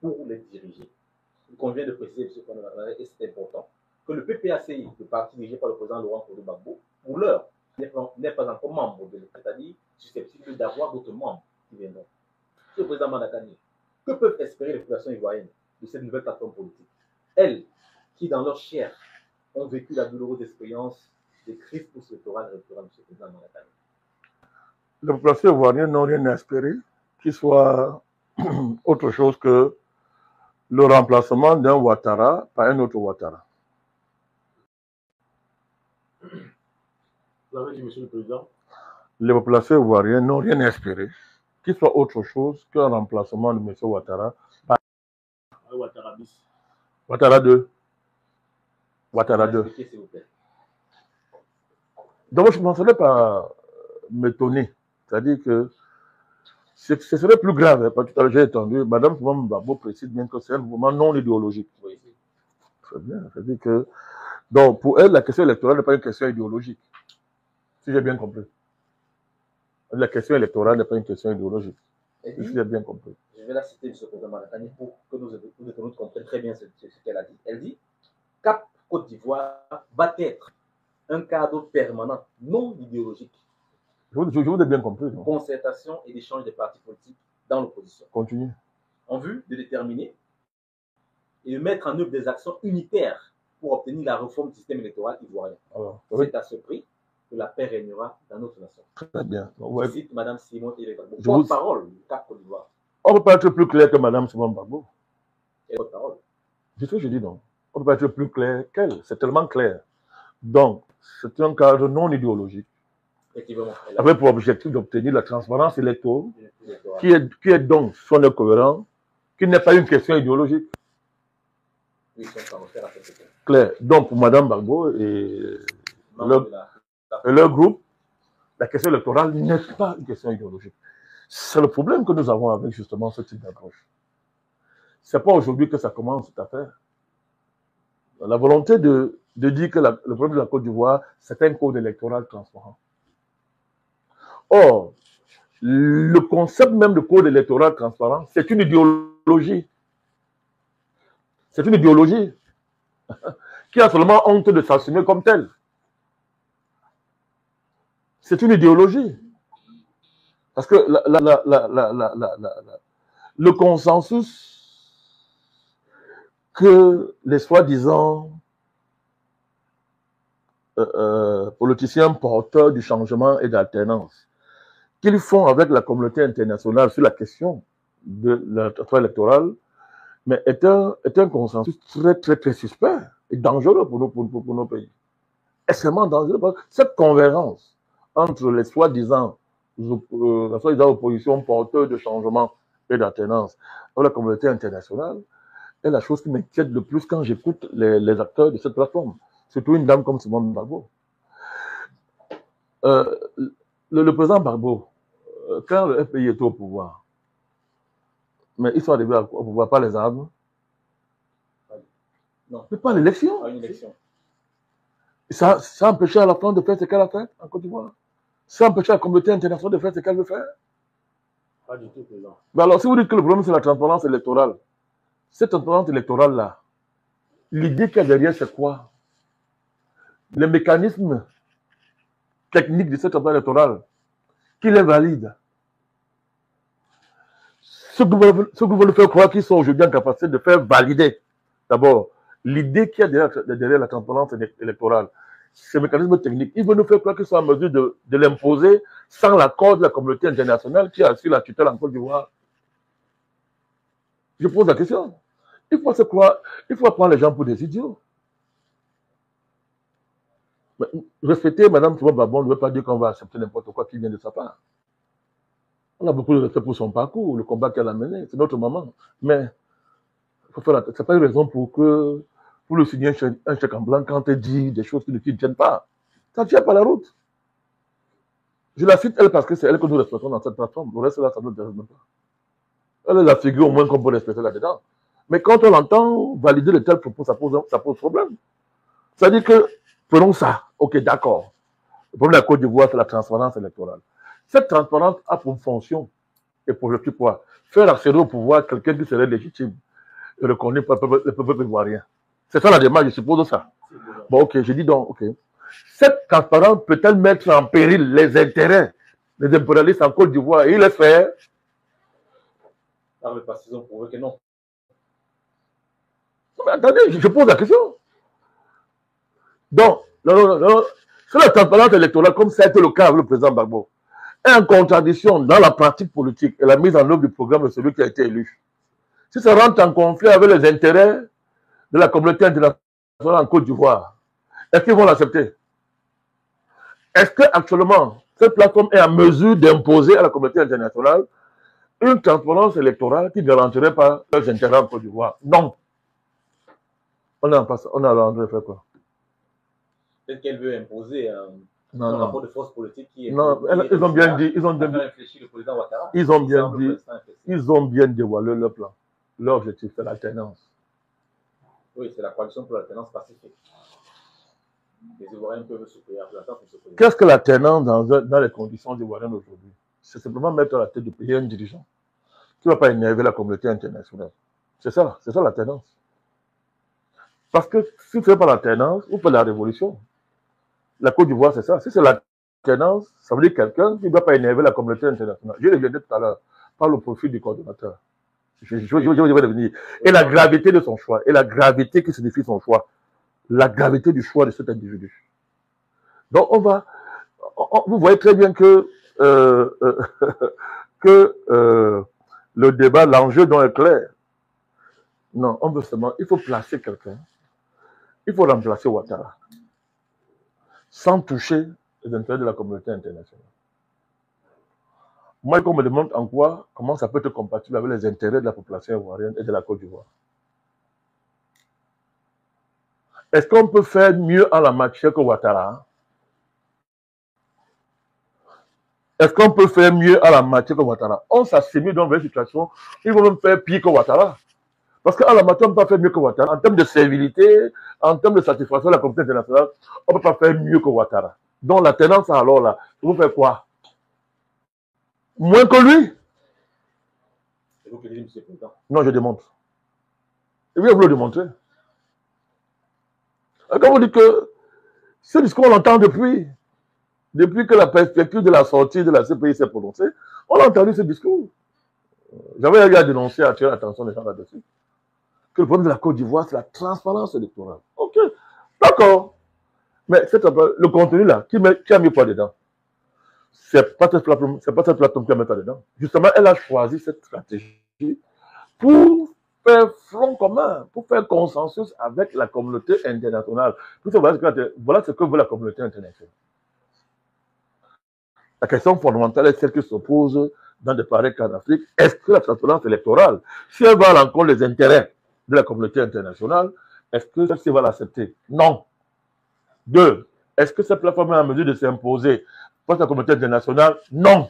pour les diriger. Il convient de préciser, M. Konamara, et c'est important, que le PPACI, le parti dirigé par le président Laurent Gbagbo, pour l'heure, n'est pas encore membre de l'État, c'est-à-dire susceptible d'avoir d'autres membres qui viendront. Monsieur le président Mandakani, que peuvent espérer les populations ivoiriennes de cette nouvelle plateforme politique? Elles, qui dans leur chair ont vécu la douloureuse expérience des crises post-électorales récurrentes, M. le président Mandakani. Les populations ivoiriennes n'ont rien à espérer qu'il soit autre chose que le remplacement d'un Ouattara par un autre Ouattara. Vous avez dit, Monsieur le Président? Les populations ivoiriennes n'ont rien à espérer qu'il soit autre chose qu'un remplacement de M. Ouattara par Ouattara bis. Ouattara 2. Ouattara 2. Donc je ne commencerai pas m'étonner. C'est-à-dire que ce serait plus grave. Parce que tout à l'heure, j'ai entendu, Mme Simone Gbagbo précise bien que c'est un mouvement non idéologique. Oui. Très bien. C'est-à-dire que, donc, pour elle, la question électorale n'est pas une question idéologique. Si j'ai bien compris. La question électorale n'est pas une question idéologique. Si j'ai bien compris. Je vais la citer, M. le Président Mandakani, pour que nous comprenions très bien ce qu'elle a dit. Elle dit: Cap Côte d'Ivoire va être un cadre permanent, non idéologique. Je vous ai bien compris. Non? Concertation et d'échange des partis politiques dans l'opposition. Continue. En vue de déterminer et de mettre en œuvre des actions unitaires pour obtenir la réforme du système électoral ivoirien. C'est à ce prix que la paix régnera dans notre nation. Très bien. Ouais. Je cite Mme Simone Gbagbo, porte-parole du Cap Côte d'Ivoire. On ne peut pas être plus clair que Mme Simone Gbagbo. Et porte-parole. C'est ce que je dis, non. On ne peut pas être plus clair qu'elle. C'est tellement clair. Donc, c'est un cadre non idéologique. Avec pour objectif d'obtenir la transparence électorale, qui est donc soit cohérent, qui n'est pas une question idéologique. Oui, clair. Donc, pour Mme Gbagbo et leur groupe, la question électorale n'est pas une question idéologique. C'est le problème que nous avons avec justement ce type d'approche. Ce n'est pas aujourd'hui que ça commence cette affaire. La volonté de dire que le problème de la Côte d'Ivoire, c'est un code électoral transparent. Or, le concept même de code électoral transparent, c'est une idéologie. C'est une idéologie qui a seulement honte de s'assumer comme telle. C'est une idéologie. Parce que le consensus que les soi-disant politiciens porteurs du changement et d'alternance qu'ils font avec la communauté internationale sur la question de la réforme électorale, mais est un consensus très suspect et dangereux pour nos pays. Extrêmement dangereux parce que cette convergence entre les soi-disant oppositions porteurs de changement et d'alternance et la communauté internationale est la chose qui m'inquiète le plus quand j'écoute les acteurs de cette plateforme. Surtout une dame comme Simone Gbagbo. Le président Gbagbo, quand le FPI était au pouvoir, mais ils sont arrivés au pouvoir par les armes. Non. Mais pas l'élection. Pas une élection. Ça empêchait à la France de faire ce qu'elle a fait en Côte d'Ivoire. Ça empêchait la communauté internationale de faire ce qu'elle veut faire. Pas du tout, président. Mais alors, si vous dites que le problème, c'est la transparence électorale, cette transparence électorale-là, l'idée qu'il y a derrière, c'est quoi? Les mécanismes techniques de cette campagne électorale, qui les valident. Ce que vous voulez faire croire qu'ils sont aujourd'hui en capacité de faire valider, d'abord, l'idée qu'il y a derrière la transparence électorale, ces mécanismes techniques, ils veulent nous faire croire qu'ils sont en mesure de l'imposer sans l'accord de la communauté internationale qui assure la tutelle en Côte d'Ivoire. Je pose la question. Il faut prendre les gens pour des idiots. Respecter Mme Simone Gbagbo ne veut pas dire qu'on va accepter n'importe quoi qui vient de sa part. On a beaucoup de respect pour son parcours, le combat qu'elle a mené, c'est notre maman. Mais ce n'est pas une raison pour le signer un chèque en blanc quand elle dit des choses qui ne tiennent pas. Ça ne tient pas la route. Je la cite elle parce que c'est elle que nous respectons dans cette plateforme. Le reste là, ça ne nous intéresse même pas. Elle est la figure au moins qu'on peut respecter là-dedans. Mais quand on l'entend valider de tels propos, ça pose problème. C'est-à-dire que, prenons ça, ok, d'accord. Le problème de la Côte d'Ivoire, c'est la transparence électorale. Cette transparence a pour fonction et pour le petit pouvoir faire accéder au pouvoir quelqu'un qui serait légitime. reconnu par le peuple ivoirien. C'est ça la démarche, je suppose ça. Bon, ok, je dis donc, ok. Cette transparence peut-elle mettre en péril les intérêts des impérialistes en Côte d'Ivoire et il le fait? Ah, mais parce qu'ils ont prouvé que non. Mais attendez, je pose la question. Donc, non. C'est la transparence électorale, comme ça a été le cas avec le président Gbagbo, est en contradiction dans la pratique politique et la mise en œuvre du programme de celui qui a été élu. Si ça rentre en conflit avec les intérêts de la communauté internationale en Côte d'Ivoire, est-ce qu'ils vont l'accepter? Est-ce qu'actuellement, cette plateforme est en mesure d'imposer à la communauté internationale une transparence électorale qui ne garantirait pas leurs intérêts en Côte d'Ivoire? Non. On a alors fait quoi? Peut-être qu'elle veut imposer un rapport de force politique qui est... Non, ils ont bien dit, ils ont bien dévoilé leur plan. Leur objectif, c'est l'alternance. Oui, c'est la coalition pour l'alternance pacifique. Les Ivoiriens peuvent se payer à l'alternance. Qu'est-ce que l'alternance dans les conditions ivoiriennes aujourd'hui? C'est simplement mettre à la tête du pays un dirigeant qui ne va pas énerver la communauté internationale. C'est ça l'alternance. Parce que si ce n'est pas l'alternance, vous faites la révolution. La Côte d'Ivoire, c'est ça. Si c'est l'alternance, ça veut dire quelqu'un qui ne doit pas énerver la communauté internationale. Je l'ai dit tout à l'heure, par le profil du coordonnateur. Je vais devenir. Et la gravité de son choix, et la gravité qui signifie son choix, la gravité du choix de cet individu. Donc, vous voyez très bien que, le débat, l'enjeu dont est clair. Non, on veut seulement, il faut placer quelqu'un. Il faut remplacer Ouattara. Sans toucher les intérêts de la communauté internationale. Moi, qu'on me demande comment ça peut être compatible avec les intérêts de la population ivoirienne et de la Côte d'Ivoire. Est-ce qu'on peut faire mieux en la matière que Ouattara? Est-ce qu'on peut faire mieux en la matière que Ouattara? On s'assimile dans une situation, ils vont même faire pire que Ouattara. Parce qu'en la matière, on ne peut pas faire mieux que Ouattara. En termes de civilité, en termes de satisfaction de la communauté internationale, on ne peut pas faire mieux que Ouattara. Donc la tendance, alors là, vous faites quoi? Moins que lui? C'est vous qui dites, monsieur le président. Non, je démontre. Et bien, vous le démontrez. Quand vous dites que ce discours, on l'entend depuis que la perspective de la sortie de la CPI s'est prononcée, on a entendu ce discours. J'avais déjà dénoncé, attirer l'attention des gens là-dessus, que le problème de la Côte d'Ivoire, c'est la transparence électorale. Ok, d'accord. Mais le contenu là, qui a mis quoi dedans? C'est pas cette plateforme qui a mis quoi dedans. Justement, elle a choisi cette stratégie pour faire front commun, pour faire consensus avec la communauté internationale. Voilà ce que veut la communauté internationale. La question fondamentale est celle qui se pose dans des pareils cas d'Afrique. Est-ce que la transparence électorale, si elle va à l'encontre des intérêts de la communauté internationale, est-ce que celle-ci va l'accepter? Non. 2. Est-ce que cette plateforme est en mesure de s'imposer face à la communauté internationale? Non.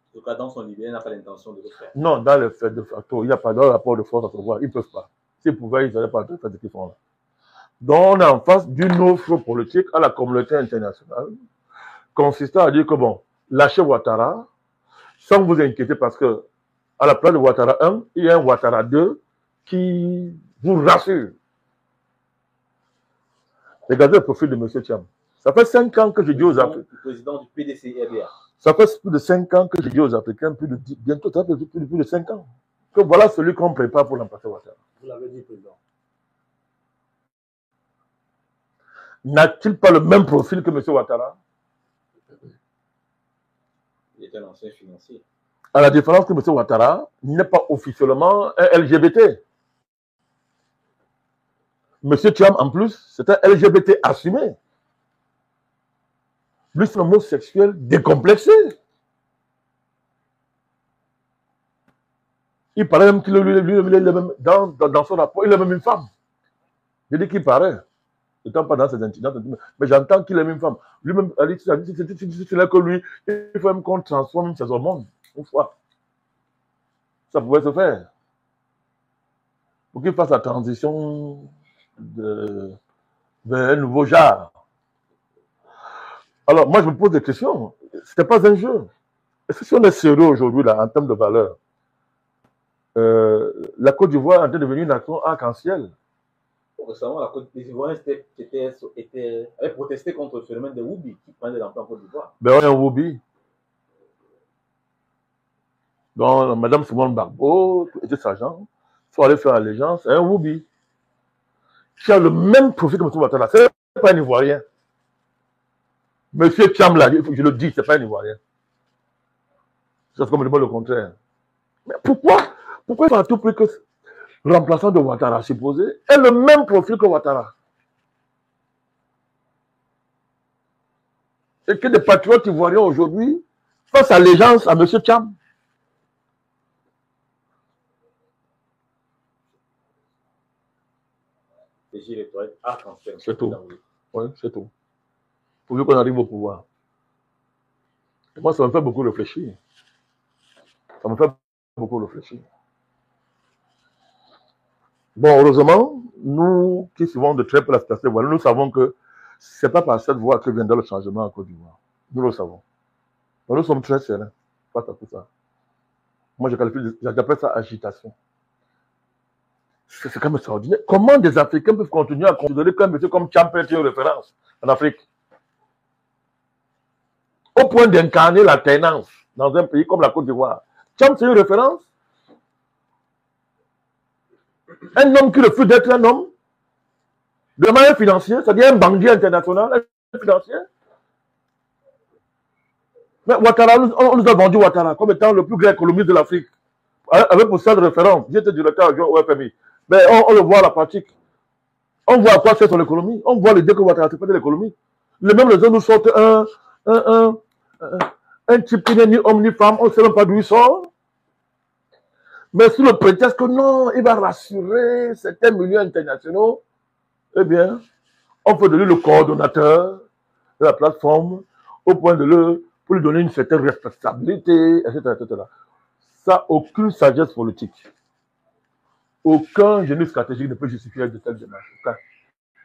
En tout cas, dans son libéré, il n'a pas l'intention de le faire. Non, dans le fait de facto, il n'y a pas de rapport de force à se voir. Ils ne peuvent pas. S'ils pouvaient, ils n'auraient pas fait ce qu'ils font là. Donc, on est en face d'une offre politique à la communauté internationale consistant à dire que bon, lâchez Ouattara sans vous inquiéter parce que à la place de Ouattara 1, il y a un Ouattara 2 qui vous rassure. Regardez le profil de M. Thiam. Ça fait 5 ans que je dis aux Africains. Le président du PDC-RDA. Ça fait plus de 5 ans que je dis aux Africains, bientôt ça fait plus de 5 ans, que voilà celui qu'on prépare pour remplacer Ouattara. Vous l'avez dit, président. N'a-t-il pas le même profil que M. Ouattara? Il est un ancien financier. À la différence que M. Ouattara n'est pas officiellement un LGBT. M. Thiam, en plus, c'est un LGBT assumé. Lui, c'est un homosexuel décomplexé. Il paraît même qu'il dans son rapport, il a même une femme. Je dis qu'il paraît. Étant pas dans ses incidents, mais j'entends qu'il aime une femme. Lui-même, c'est là que lui, il faut même qu'on transforme ses hormones. Une fois. Ça pouvait se faire. Pour qu'il fasse la transition vers un nouveau genre. Alors, moi, je me pose des questions. Ce n'était pas un jeu. Est-ce que si on est sérieux aujourd'hui, là, en termes de valeur, la Côte d'Ivoire est en train de devenir une nation arc-en-ciel. Récemment, la Côte d'Ivoire avait protesté contre le phénomène des Woubi qui prenaient l'emploi en Côte d'Ivoire. Ben, on est un Woubi. Donc, Madame Simone Gbagbo était sergent, il faut aller faire allégeance à un Woubi qui a le même profil que M. Ouattara. Ce n'est pas un Ivoirien. Monsieur Thiam, là, je le dis, ce n'est pas un Ivoirien. C'est comme me demande le contraire. Mais pourquoi il faut à tout prix que le remplaçant de Ouattara supposé ait le même profil que Ouattara? Et que des patriotes ivoiriens aujourd'hui fassent allégeance à M. Thiam. C'est tout. Oui, c'est tout. Pour qu'on arrive au pouvoir. Et moi, ça me fait beaucoup réfléchir. Ça me fait beaucoup réfléchir. Bon, heureusement, nous qui suivons de très près la situation, voilà, nous savons que ce n'est pas par cette voie que viendra le changement en Côte d'Ivoire. Nous le savons. Donc, nous sommes très sereins face à tout ça. Moi, j'appelle ça agitation. C'est quand même extraordinaire. Comment des Africains peuvent continuer à considérer qu'un monsieur comme Thiam peut être une référence en Afrique? Au point d'incarner la tenance dans un pays comme la Côte d'Ivoire. Thiam, c'est une référence. Un homme qui refuse d'être un homme, de manière financière, c'est-à-dire un banquier international, un financier. Mais Ouattara, on nous a vendu Ouattara comme étant le plus grand économiste de l'Afrique. Avec pour ça de référence, j'étais directeur adjoint au FMI. Mais on le voit à la pratique. On voit à quoi sert son économie. On voit l'idée que Ouattara fait de l'économie. Les mêmes raisons nous sortent un type qui n'est ni homme ni femme, on ne sait même pas d'où il sort. Mais sous le prétexte que non, il va rassurer certains milieux internationaux, eh bien, on fait de lui le coordonnateur de la plateforme au point pour lui donner une certaine responsabilité, etc., etc. Ça, aucune sagesse politique, aucun génie stratégique ne peut justifier de telles démarches.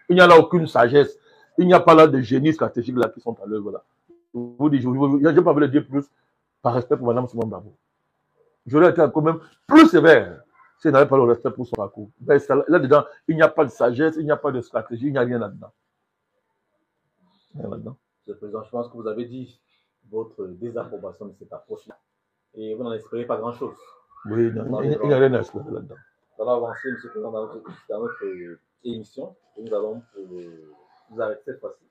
Il n'y a là aucune sagesse. Il n'y a pas là de génie stratégique là qui sont à l'œuvre là. Je vous dis, je n'ai pas voulu dire plus par respect pour Mme Simone Gbagbo. J'aurais été quand même plus sévère si elle n'avait pas le respect pour son parcours. Là-dedans, il n'y a pas de sagesse, il n'y a pas de stratégie, il n'y a rien là-dedans. Monsieur le Président, je pense que vous avez dit votre désapprobation de cette approche-là. Et vous n'en espérez pas grand-chose. Oui, il n'y a rien à espérer là-dedans. Nous allons avancer, Monsieur le Président, dans notre émission. Et nous allons vous arrêter cette fois-ci.